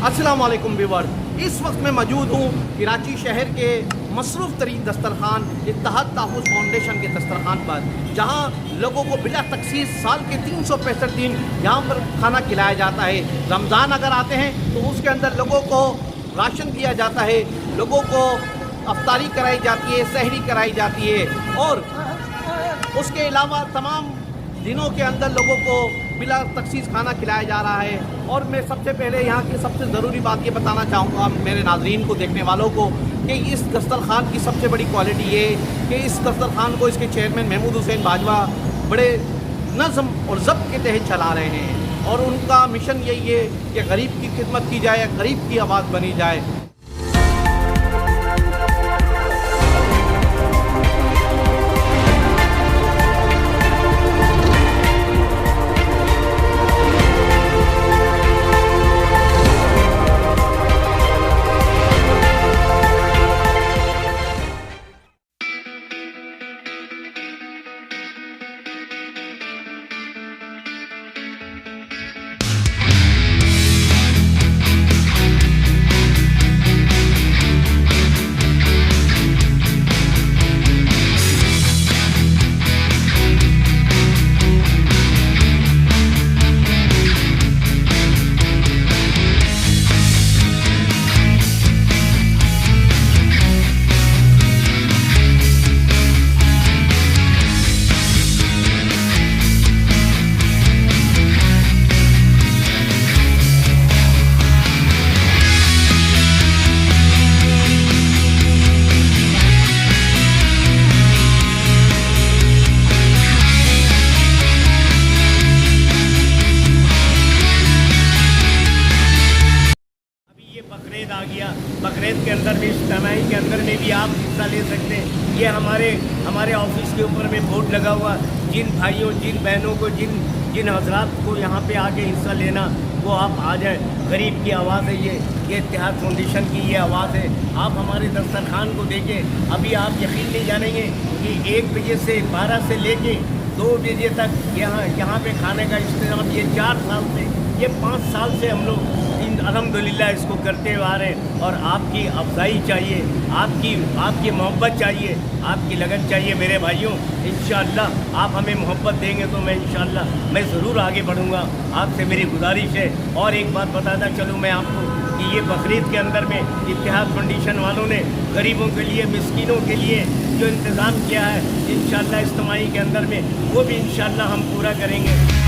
अस्सलाम वालेकुम व्यूअर्स, इस वक्त मैं मौजूद हूँ कराची शहर के मसरूफ़ तरीन दस्तरखान इत्तेहाद तहफ़्फ़ुज़ फाउंडेशन के दस्तरखान पर, जहाँ लोगों को बिला तखसीस साल के 365 दिन यहाँ पर खाना खिलाया जाता है। रमज़ान अगर आते हैं तो उसके अंदर लोगों को राशन दिया जाता है, लोगों को अफ्तारी कराई जाती है, सहरी कराई जाती है और उसके अलावा तमाम दिनों के अंदर लोगों को बिला तखसीस खाना खिलाया जा रहा है। और मैं सबसे पहले यहाँ की सबसे ज़रूरी बात ये बताना चाहूँगा मेरे नाज़रीन को, देखने वालों को, कि इस दस्तरखान की सबसे बड़ी क्वालिटी ये कि इस दस्तरखान को इसके चेयरमैन महमूद हुसैन बाजवा बड़े नज़्म और ज़ब्त के तहत चला रहे हैं और उनका मिशन यही है कि गरीब की खिदमत की जाए, गरीब की आवाज़ बनी जाए। बकरीद आ गया, बकरीद के अंदर भी इज्तिमाई के अंदर में भी आप हिस्सा ले सकते हैं। ये हमारे ऑफिस के ऊपर में बोर्ड लगा हुआ, जिन भाइयों जिन बहनों को जिन हजरात को यहाँ पे आके हिस्सा लेना वो आप आ जाए। गरीब की आवाज़ है ये इत्तेहाद फाउंडेशन की ये आवाज़ है। आप हमारे दस्तरखान को देखें, अभी आप यकीन नहीं जानेंगे कि 1 बजे से 12 से लेके 2 बजे तक यहाँ पे खाने का इंतजाम ये 4 साल से, ये 5 साल से हम लोग अल्हम्दुलिल्लाह इसको करते हुए आ रहे हैं। और आपकी अफजाई चाहिए, आपकी मोहब्बत चाहिए, आपकी लगन चाहिए मेरे भाइयों। इंशाअल्लाह आप हमें मोहब्बत देंगे तो मैं ज़रूर आगे बढ़ूँगा। आपसे मेरी गुजारिश है। और एक बात बताता चलूँ मैं आपको कि ये बकरीद के अंदर में इत्तेहाद फाउंडेशन वालों ने गरीबों के लिए, मिस्कीनों के लिए जो इंतज़ाम किया है, इंशाअल्लाह इज्तिमाई के अंदर में वो भी इंशाअल्लाह हम पूरा करेंगे।